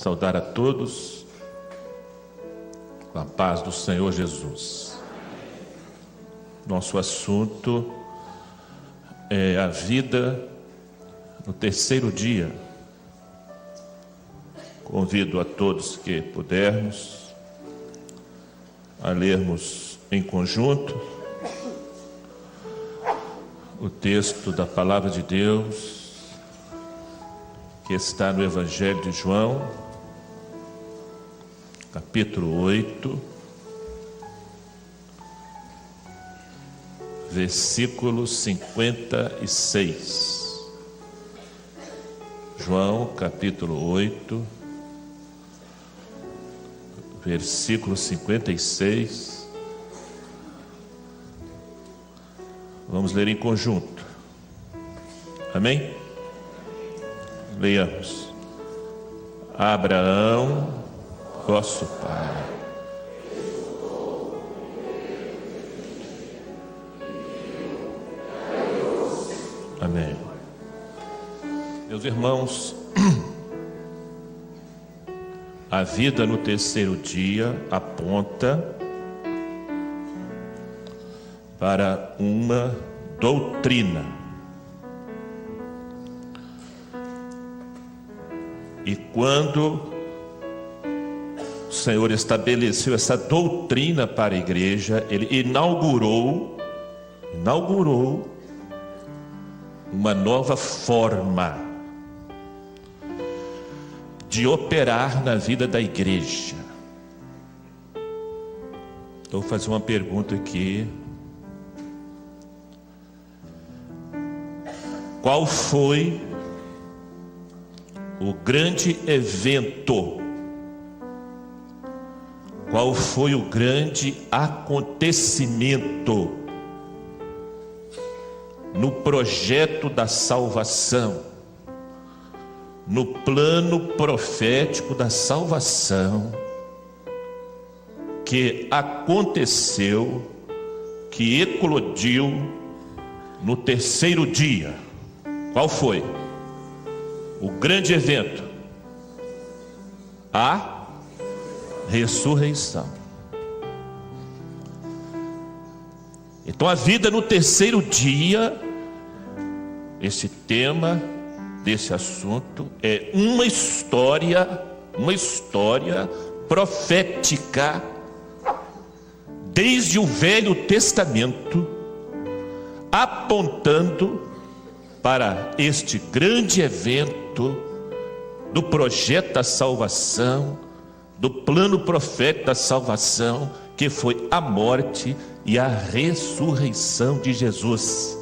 saudar a todos com a paz do Senhor Jesus. Nosso assunto é a vida no terceiro dia. Convido a todos que pudermos a lermos em conjunto o texto da Palavra de Deus que está no Evangelho de João, capítulo 8, versículo 56. João, capítulo 8, versículo 56. Vamos ler em conjunto. Amém? Leiamos. Abraão, vosso pai, amém. Meus irmãos, a vida no terceiro dia aponta para uma doutrina. E quando o Senhor estabeleceu essa doutrina para a igreja, Ele inaugurou uma nova forma de operar na vida da igreja. Então, vou fazer uma pergunta aqui. Qual foi o grande evento? Qual foi o grande acontecimento no projeto da salvação, no plano profético da salvação, que aconteceu, que eclodiu no terceiro dia? Qual foi o grande evento? A ressurreição. Então, a vida no terceiro dia, esse tema desse assunto é uma história profética desde o Velho Testamento, apontando para este grande evento do projeto da salvação, do plano profético da salvação, que foi a morte e a ressurreição de Jesus.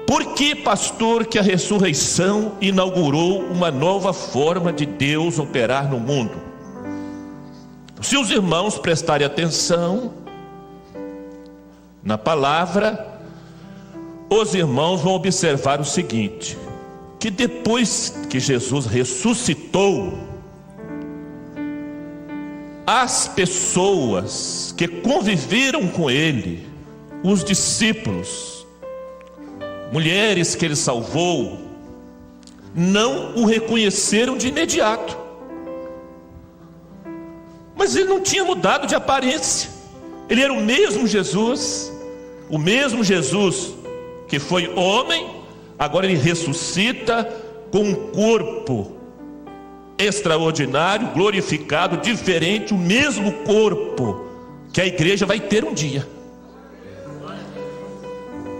Por que, pastor, que a ressurreição inaugurou uma nova forma de Deus operar no mundo? Se os irmãos prestarem atenção na palavra, os irmãos vão observar o seguinte: que depois que Jesus ressuscitou, as pessoas que conviveram com ele, os discípulos, mulheres que ele salvou, não o reconheceram de imediato. Mas ele não tinha mudado de aparência. Ele era o mesmo Jesus que foi homem. Agora ele ressuscita com um corpo extraordinário, glorificado, diferente, o mesmo corpo que a igreja vai ter um dia.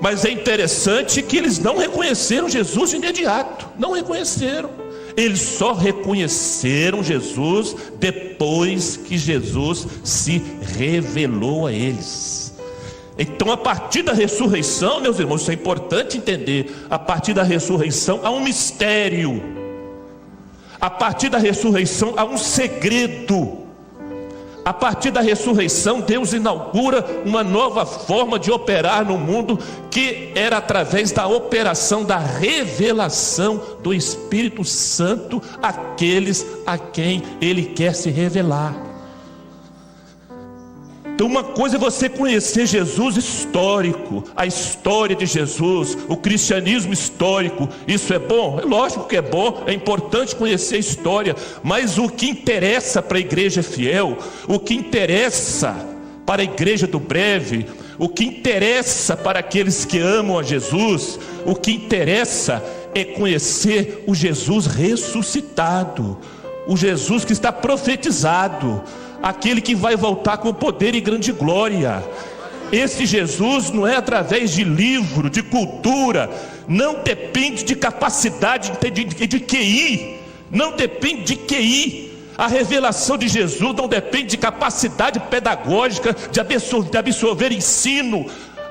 Mas é interessante que eles não reconheceram Jesus de imediato. Não reconheceram. Eles só reconheceram Jesus depois que Jesus se revelou a eles. Então, a partir da ressurreição, meus irmãos, isso é importante entender. A partir da ressurreição há um mistério. A partir da ressurreição há um segredo. A partir da ressurreição, Deus inaugura uma nova forma de operar no mundo, que era através da operação da revelação do Espírito Santo àqueles a quem Ele quer se revelar. Então uma coisa é você conhecer Jesus histórico, a história de Jesus, o cristianismo histórico. Isso é bom? É lógico que é bom, é importante conhecer a história. Mas o que interessa para a igreja fiel, o que interessa para a igreja do breve, o que interessa para aqueles que amam a Jesus, o que interessa é conhecer o Jesus ressuscitado, o Jesus que está profetizado, aquele que vai voltar com poder e grande glória. Esse Jesus não é através de livro, de cultura, não depende de capacidade de QI, não depende de QI. A revelação de Jesus não depende de capacidade pedagógica, de absorver ensino.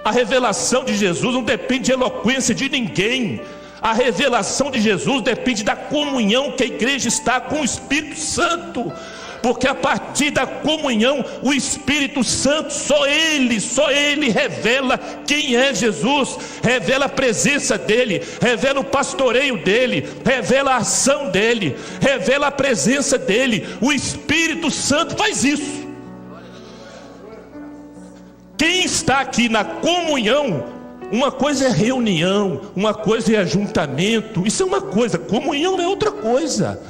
A revelação de Jesus não depende de eloquência de ninguém. A revelação de Jesus depende da comunhão que a igreja está com o Espírito Santo. Porque a partir da comunhão, o Espírito Santo, só Ele revela quem é Jesus, revela a presença dEle, revela o pastoreio dEle, revela a ação dEle, revela a presença dEle. O Espírito Santo faz isso. Quem está aqui na comunhão, uma coisa é reunião, uma coisa é ajuntamento, isso é uma coisa, comunhão é outra coisa.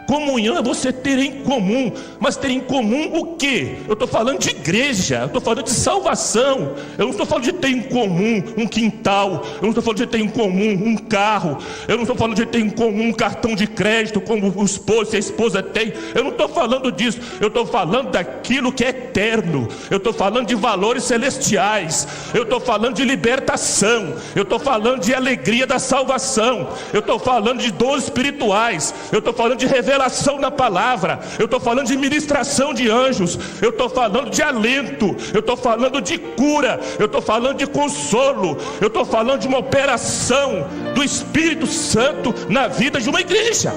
Comunhão é você ter em comum, mas ter em comum o quê? Eu estou falando de igreja, eu estou falando de salvação. Eu não estou falando de ter em comum um quintal, eu não estou falando de ter em comum um carro, eu não estou falando de ter em comum um cartão de crédito como o esposo e a esposa tem. Eu não estou falando disso, eu estou falando daquilo que é eterno. Eu estou falando de valores celestiais, eu estou falando de libertação, eu estou falando de alegria da salvação, eu estou falando de dons espirituais, eu estou falando de revelação na palavra, eu estou falando de ministração de anjos, eu estou falando de alento, eu estou falando de cura, eu estou falando de consolo, eu estou falando de uma operação do Espírito Santo na vida de uma igreja.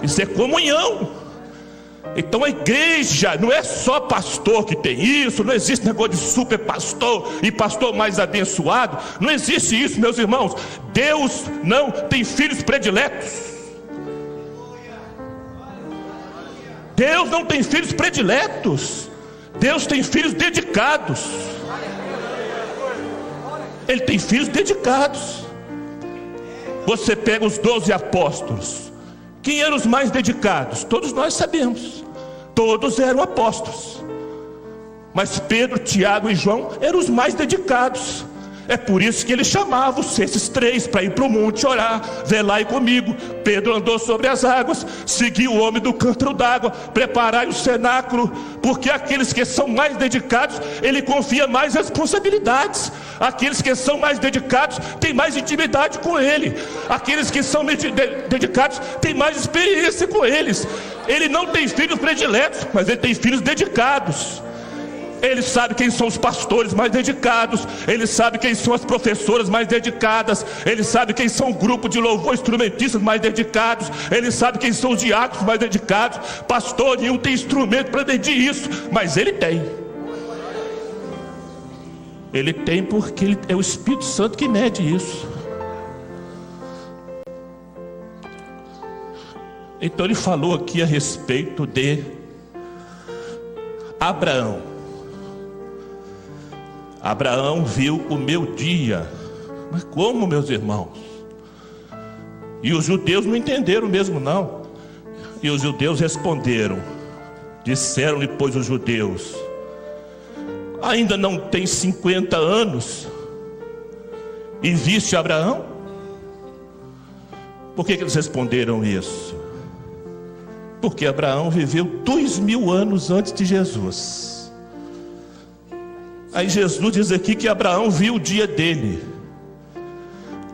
Isso é comunhão. Então a igreja não é só pastor que tem isso, não existe negócio de super pastor e pastor mais abençoado, não existe isso, meus irmãos. Deus não tem filhos prediletos. Deus não tem filhos prediletos, Deus tem filhos dedicados. Ele tem filhos dedicados. Você pega os 12 apóstolos, quem eram os mais dedicados? Todos nós sabemos, todos eram apóstolos, mas Pedro, Tiago e João eram os mais dedicados. É por isso que ele chamava esses três para ir para o monte orar. Velai comigo. Pedro andou sobre as águas, seguiu o homem do cântaro d'água, preparai o cenáculo, porque aqueles que são mais dedicados, ele confia mais responsabilidades. Aqueles que são mais dedicados têm mais intimidade com ele. Aqueles que são dedicados têm mais experiência com eles. Ele não tem filhos prediletos, mas ele tem filhos dedicados. Ele sabe quem são os pastores mais dedicados, ele sabe quem são as professoras mais dedicadas, ele sabe quem são o grupo de louvor, instrumentistas mais dedicados, ele sabe quem são os diáconos mais dedicados. Pastor nenhum tem instrumento para medir isso, mas ele tem. Ele tem porque é o Espírito Santo que mede isso. Então ele falou aqui a respeito de Abraão. Abraão viu o meu dia. Mas como, meus irmãos? E os judeus não entenderam mesmo não. E os judeus responderam, disseram-lhe pois os judeus, ainda não tem 50 anos e viste Abraão? Por que eles responderam isso? Porque Abraão viveu 2000 anos antes de Jesus. Aí Jesus diz aqui que Abraão viu o dia dele.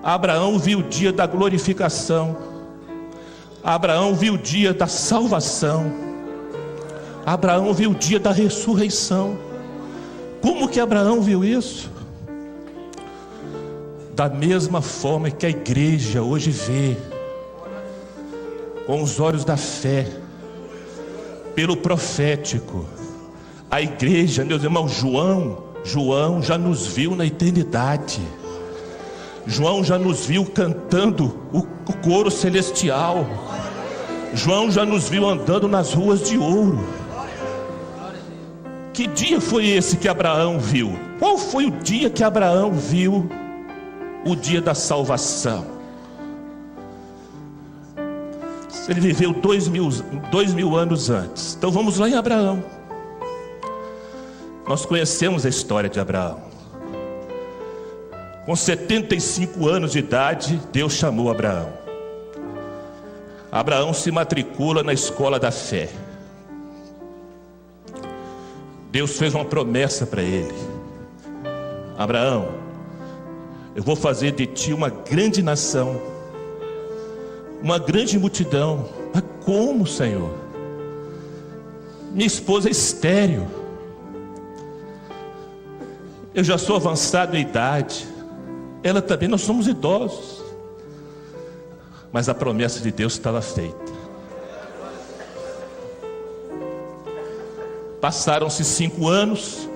Abraão viu o dia da glorificação. Abraão viu o dia da salvação. Abraão viu o dia da ressurreição. Como que Abraão viu isso? Da mesma forma que a igreja hoje vê, com os olhos da fé, pelo profético. A igreja, meus irmãos, João já nos viu na eternidade. João já nos viu cantando o coro celestial. João já nos viu andando nas ruas de ouro. Que dia foi esse que Abraão viu? Qual foi o dia que Abraão viu o dia da salvação? Ele viveu 2000 anos antes. Então vamos lá em Abraão. Nós conhecemos a história de Abraão. Com 75 anos de idade, Deus chamou Abraão. Abraão se matricula na escola da fé. Deus fez uma promessa para ele: Abraão, eu vou fazer de ti uma grande nação, uma grande multidão. Mas como, Senhor? Minha esposa é estéril, eu já sou avançado em idade, ela também, nós somos idosos. Mas a promessa de Deus estava feita. Passaram-se 5 anos,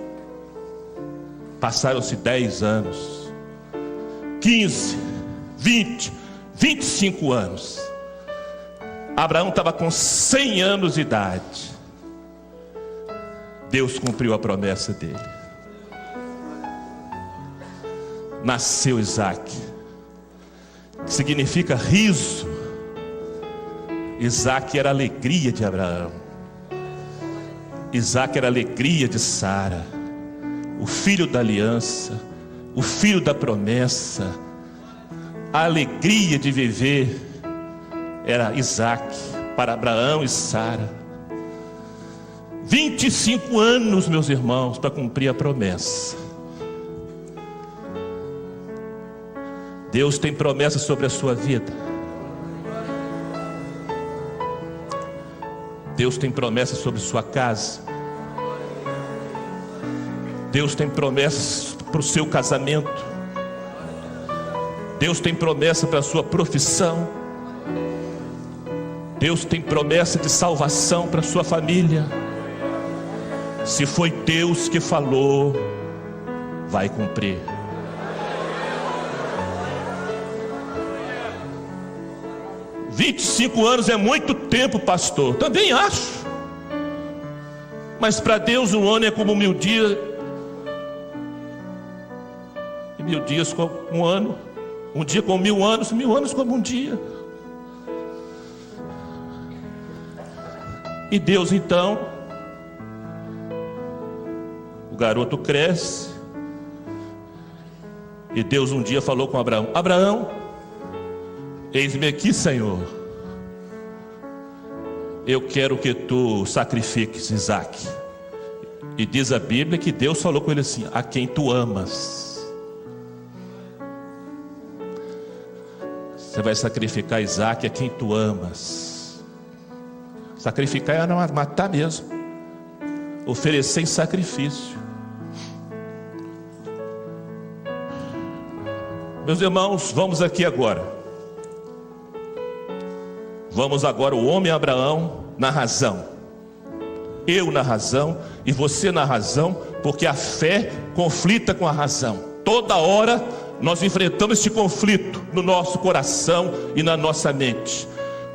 passaram-se 10 anos, 15, 20, 25 anos. Abraão estava com 100 anos de idade. Deus cumpriu a promessa dele. Nasceu Isaque, que significa riso. Isaque era a alegria de Abraão. Isaque era a alegria de Sara, o filho da aliança, o filho da promessa. A alegria de viver era Isaque para Abraão e Sara. 25 anos, meus irmãos, para cumprir a promessa. Deus tem promessa sobre a sua vida. Deus tem promessa sobre sua casa. Deus tem promessas para o seu casamento. Deus tem promessa para a sua profissão. Deus tem promessa de salvação para a sua família. Se foi Deus que falou, vai cumprir. « 25 anos é muito tempo, pastor. Também acho. Mas para Deus um ano é como 1000 dias. E 1000 dias como um ano. Um dia como 1000 anos. 1000 anos como um dia. E Deus então, o garoto cresce. E Deus um dia falou com Abraão: Abraão, eis-me aqui, Senhor. Eu quero que tu sacrifiques Isaque. E diz a Bíblia que Deus falou com ele assim: a quem tu amas. Você vai sacrificar Isaque a quem tu amas. Sacrificar é não matar mesmo. Oferecer em sacrifício. Meus irmãos, vamos aqui agora. Vamos agora, o homem Abraão na razão. Eu na razão e você na razão, porque a fé conflita com a razão. Toda hora nós enfrentamos este conflito no nosso coração e na nossa mente.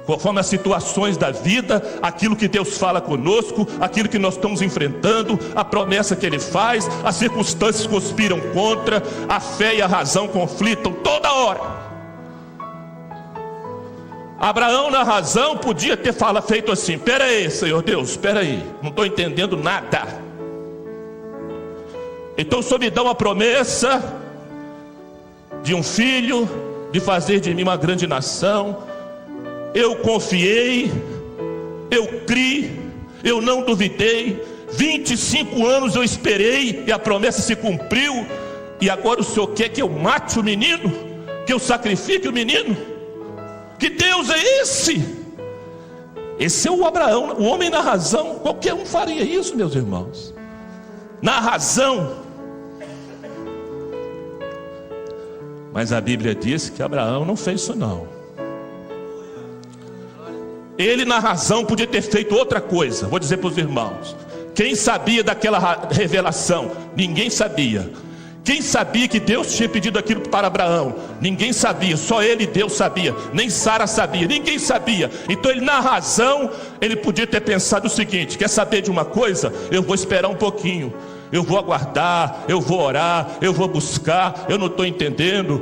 Conforme as situações da vida, aquilo que Deus fala conosco, aquilo que nós estamos enfrentando, a promessa que Ele faz, as circunstâncias conspiram contra, a fé e a razão conflitam toda hora. Abraão na razão podia ter feito assim: espera aí, Senhor Deus, espera aí, não estou entendendo nada. Então o Senhor me dá uma promessa de um filho, de fazer de mim uma grande nação. Eu confiei, eu criei, eu não duvidei. 25 anos eu esperei e a promessa se cumpriu. E agora o Senhor quer que eu mate o menino, que eu sacrifique o menino? Que Deus é esse? Esse é o Abraão, o homem na razão. Qualquer um faria isso, meus irmãos. Na razão. Mas a Bíblia diz que Abraão não fez isso não. Ele na razão podia ter feito outra coisa. Vou dizer para os irmãos. Quem sabia daquela revelação? Ninguém sabia. Quem sabia que Deus tinha pedido aquilo para Abraão? Ninguém sabia, só ele e Deus sabia. Nem Sara sabia, ninguém sabia. Então ele, na razão, ele podia ter pensado o seguinte: quer saber de uma coisa? Eu vou esperar um pouquinho, eu vou aguardar, eu vou orar, eu vou buscar, eu não estou entendendo,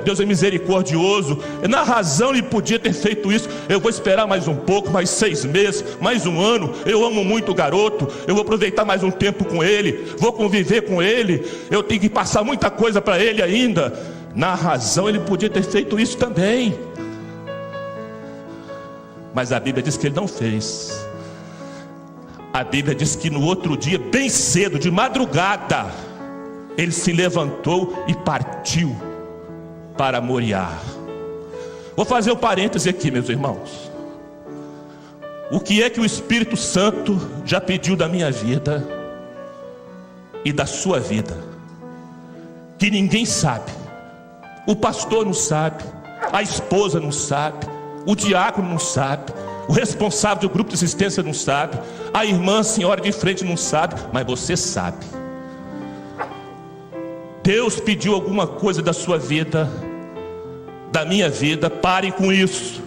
Deus é misericordioso. Na razão ele podia ter feito isso. Eu vou esperar mais um pouco, mais 6 meses, mais um ano. Eu amo muito o garoto, eu vou aproveitar mais um tempo com ele, vou conviver com ele, eu tenho que passar muita coisa para ele ainda. Na razão ele podia ter feito isso também, mas a Bíblia diz que ele não fez. A Bíblia diz que no outro dia, bem cedo, de madrugada, ele se levantou e partiu para Moriá. Vou fazer um parêntese aqui, meus irmãos. O que é que o Espírito Santo já pediu da minha vida e da sua vida, que ninguém sabe? O pastor não sabe, a esposa não sabe, o diácono não sabe, o responsável do grupo de assistência não sabe, a irmã, a senhora de frente não sabe, mas você sabe. Deus pediu alguma coisa da sua vida, da minha vida. Pare com isso,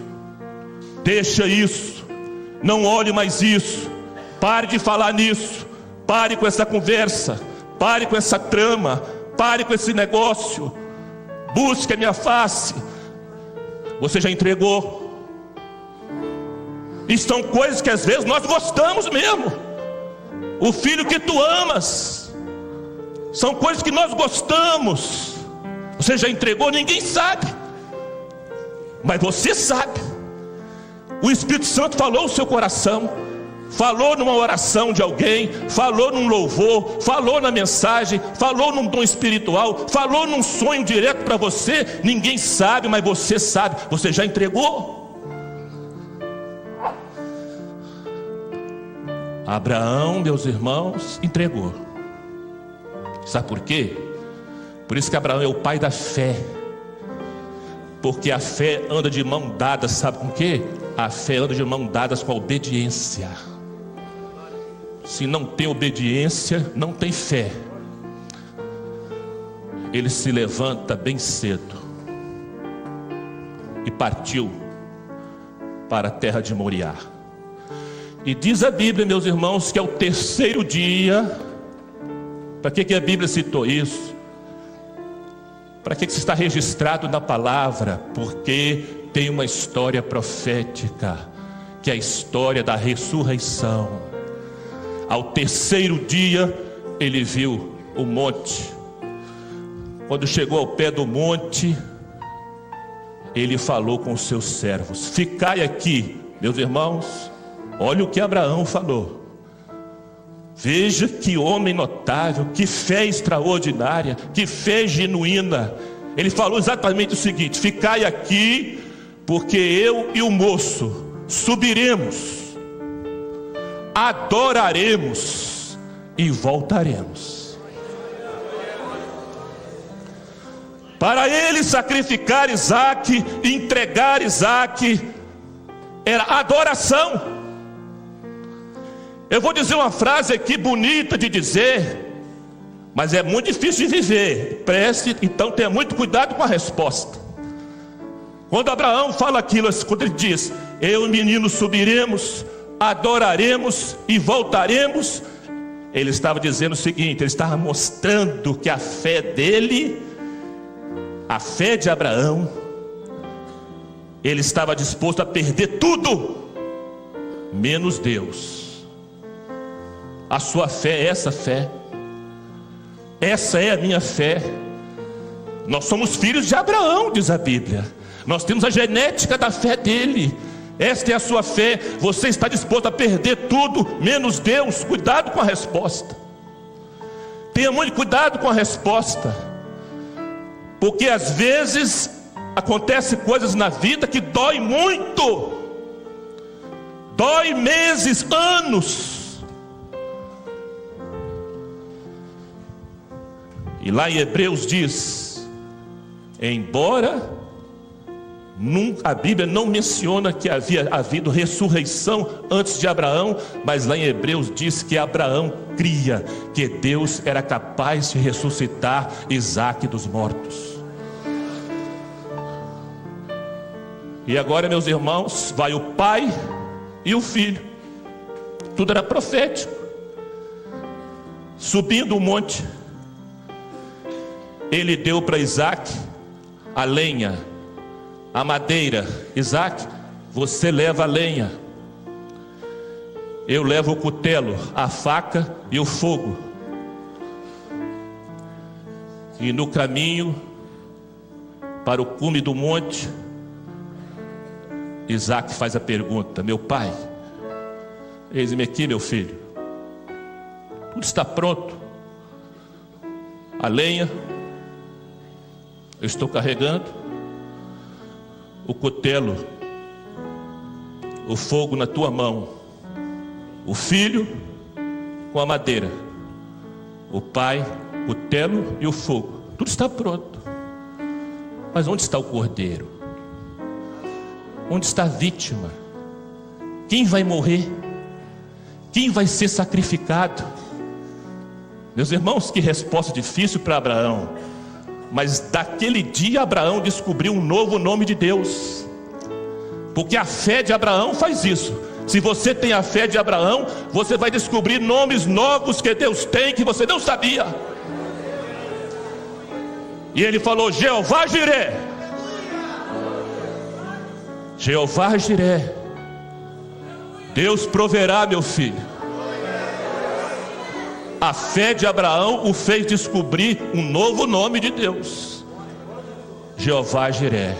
deixa isso, não olhe mais isso, pare de falar nisso, pare com essa conversa, pare com essa trama, pare com esse negócio, busque a minha face. Você já entregou. E são coisas que às vezes nós gostamos mesmo. O filho que tu amas, são coisas que nós gostamos. Você já entregou, ninguém sabe, mas você sabe. O Espírito Santo falou no seu coração, falou numa oração de alguém, falou num louvor, falou na mensagem, falou num dom espiritual, falou num sonho direto para você. Ninguém sabe, mas você sabe. Você já entregou. Abraão, meus irmãos, entregou. Sabe por quê? Por isso que Abraão é o pai da fé, porque a fé anda de mão dada, sabe com o quê? A fé anda de mão dadas com a obediência. Se não tem obediência, não tem fé. Ele se levanta bem cedo e partiu para a terra de Moriá. E diz a Bíblia, meus irmãos, que é o 3º dia. Para que a Bíblia citou isso? Para que isso está registrado na palavra? Porque tem uma história profética, que é a história da ressurreição. Ao 3º dia, ele viu o monte. Quando chegou ao pé do monte, ele falou com os seus servos: ficai aqui, meus irmãos. Olha o que Abraão falou. Veja que homem notável, que fé extraordinária, que fé genuína. Ele falou exatamente o seguinte: ficai aqui, porque eu e o moço subiremos, adoraremos e voltaremos. Para ele sacrificar Isaque, entregar Isaque, era adoração. Eu vou dizer uma frase aqui bonita de dizer, mas é muito difícil de viver. Preste, então tenha muito cuidado com a resposta. Quando Abraão fala aquilo, quando ele diz: eu e o menino subiremos, adoraremos e voltaremos, ele estava dizendo o seguinte: ele estava mostrando que a fé dele, a fé de Abraão, ele estava disposto a perder tudo, menos Deus. A sua fé é essa fé. Essa é a minha fé. Nós somos filhos de Abraão, diz a Bíblia. Nós temos a genética da fé dele. Esta é a sua fé. Você está disposto a perder tudo, menos Deus? Cuidado com a resposta. Tenha muito cuidado com a resposta, porque às vezes acontecem coisas na vida que dói muito. Dói meses, anos. E lá em Hebreus diz: embora a Bíblia não menciona que havia havido ressurreição antes de Abraão, mas lá em Hebreus diz que Abraão cria que Deus era capaz de ressuscitar Isaque dos mortos. E agora, meus irmãos, vai o pai e o filho. Tudo era profético. Subindo o monte, ele deu para Isaque a lenha, a madeira. Isaque, você leva a lenha, eu levo o cutelo, a faca e o fogo. E no caminho para o cume do monte, Isaque faz a pergunta: meu pai, eis-me aqui, meu filho, tudo está pronto, a lenha eu estou carregando, o cutelo, o fogo na tua mão, o filho com a madeira, o pai, o cutelo e o fogo, tudo está pronto. Mas onde está o cordeiro? Onde está a vítima? Quem vai morrer? Quem vai ser sacrificado? Meus irmãos, que resposta difícil para Abraão. Mas daquele dia Abraão descobriu um novo nome de Deus, porque a fé de Abraão faz isso. Se você tem a fé de Abraão, você vai descobrir nomes novos que Deus tem, que você não sabia. E ele falou: Jeová Jiré. Jeová Jiré, Deus proverá, meu filho. A fé de Abraão o fez descobrir um novo nome de Deus: Jeová Jiré.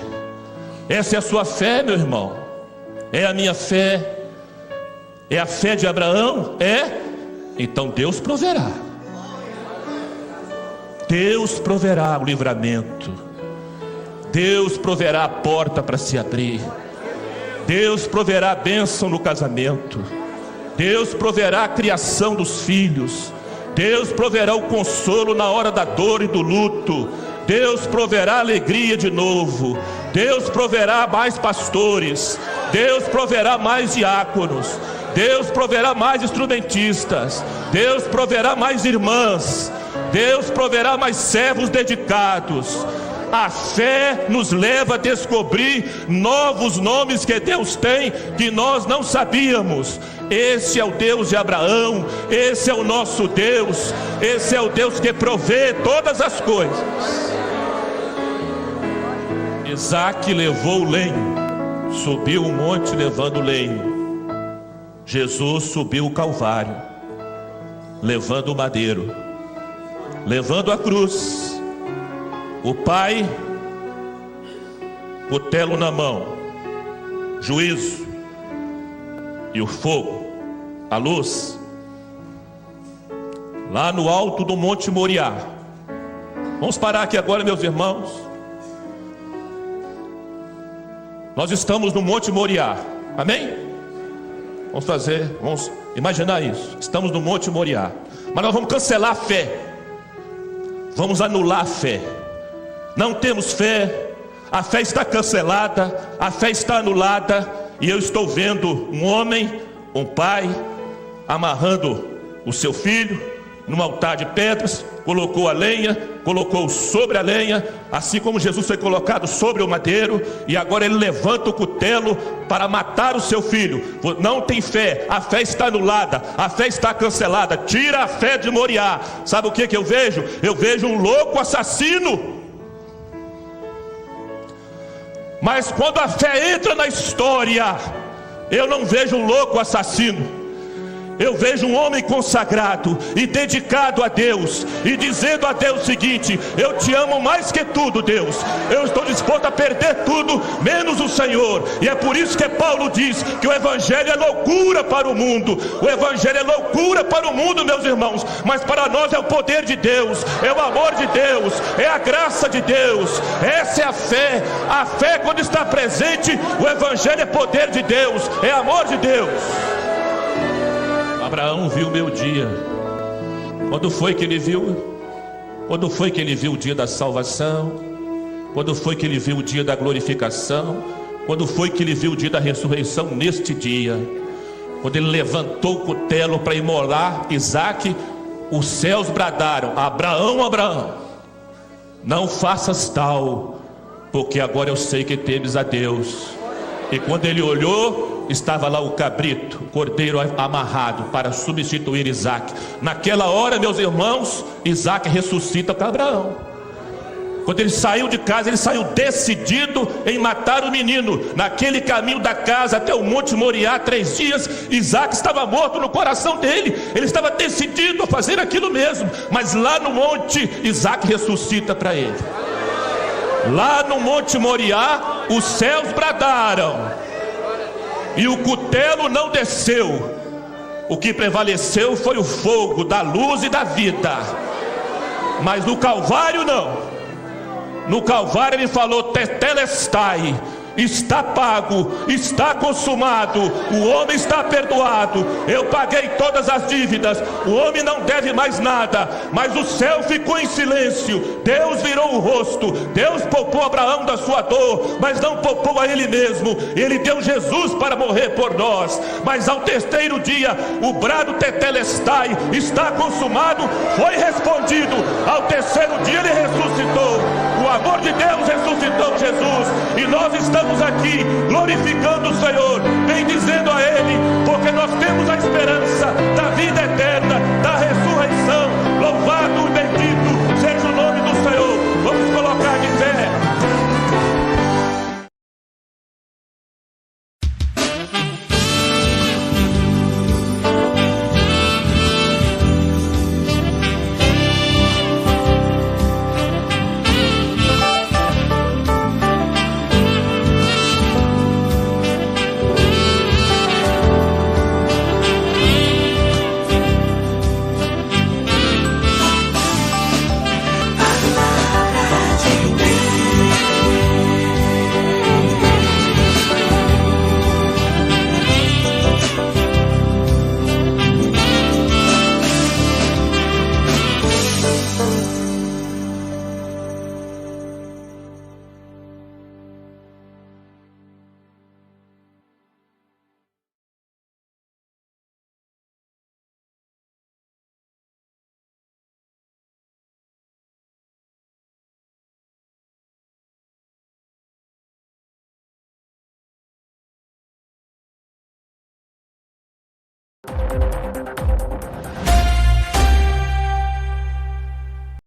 Essa é a sua fé, meu irmão? É a minha fé? É a fé de Abraão? É? Então Deus proverá. Deus proverá o livramento. Deus proverá a porta para se abrir. Deus proverá a bênção no casamento. Deus proverá a criação dos filhos. Deus proverá o consolo na hora da dor e do luto. Deus proverá alegria de novo. Deus proverá mais pastores. Deus proverá mais diáconos. Deus proverá mais instrumentistas. Deus proverá mais irmãs. Deus proverá mais servos dedicados. A fé nos leva a descobrir novos nomes que Deus tem, que nós não sabíamos. Esse é o Deus de Abraão. Esse é o nosso Deus. Esse é o Deus que provê todas as coisas. Isaque levou o lenho, subiu o monte levando o lenho. Jesus subiu o Calvário, levando o madeiro, levando a cruz. O pai, cutelo na mão, juízo, e o fogo, a luz, lá no alto do Monte Moriá. Vamos parar aqui agora, meus irmãos. Nós estamos no Monte Moriá, amém? Vamos imaginar isso. Estamos no Monte Moriá, mas nós vamos cancelar a fé, vamos anular a fé. Não temos fé, a fé está cancelada, a fé está anulada. E eu estou vendo um homem, um pai, amarrando o seu filho num altar de pedras, colocou a lenha, colocou sobre a lenha, assim como Jesus foi colocado sobre o madeiro, e agora ele levanta o cutelo para matar o seu filho. Não tem fé, a fé está anulada, a fé está cancelada. Tira a fé de Moriá. Sabe o que eu vejo? Eu vejo um louco assassino. Mas quando a fé entra na história, eu não vejo um louco assassino. Eu vejo um homem consagrado e dedicado a Deus, e dizendo a Deus o seguinte: eu te amo mais que tudo, Deus. Eu estou disposto a perder tudo, menos o Senhor. E é por isso que Paulo diz que o Evangelho é loucura para o mundo. O Evangelho é loucura para o mundo, meus irmãos, mas para nós é o poder de Deus, é o amor de Deus, é a graça de Deus. Essa é a fé. A fé, quando está presente, o Evangelho é poder de Deus, é amor de Deus. Abraão viu o meu dia. Quando foi que ele viu? Quando foi que ele viu o dia da salvação? Quando foi que ele viu o dia da glorificação? Quando foi que ele viu o dia da ressurreição? Neste dia. Quando ele levantou o cutelo para imolar Isaque, os céus bradaram: Abraão, Abraão, não faças tal, porque agora eu sei que temes a Deus. E quando ele olhou, estava lá o cabrito, o cordeiro amarrado para substituir Isaque. Naquela hora, meus irmãos, Isaque ressuscita para Abraão. Quando ele saiu de casa, ele saiu decidido em matar o menino. Naquele caminho da casa até o Monte Moriá, 3 dias, Isaque estava morto no coração dele. Ele estava decidido a fazer aquilo mesmo. Mas lá no monte, Isaque ressuscita para ele. Lá no Monte Moriá, os céus bradaram e o cutelo não desceu. O que prevaleceu foi o fogo da luz e da vida. Mas no Calvário não. No Calvário ele falou: Tetelestai, está pago, está consumado, o homem está perdoado, eu paguei todas as dívidas, o homem não deve mais nada. Mas o céu ficou em silêncio, Deus virou o rosto, Deus poupou Abraão da sua dor, mas não poupou a ele mesmo. Ele deu Jesus para morrer por nós. Mas ao terceiro dia, o brado Tetelestai, está consumado, foi respondido. Ao terceiro dia ele ressuscitou. O amor de Deus ressuscitou Jesus, e nós estamos aqui glorificando o Senhor, bendizendo a Ele, porque nós temos a esperança da vida eterna, da ressurreição. Louvado e bendito seja o nome do Senhor. Vamos colocar de pé.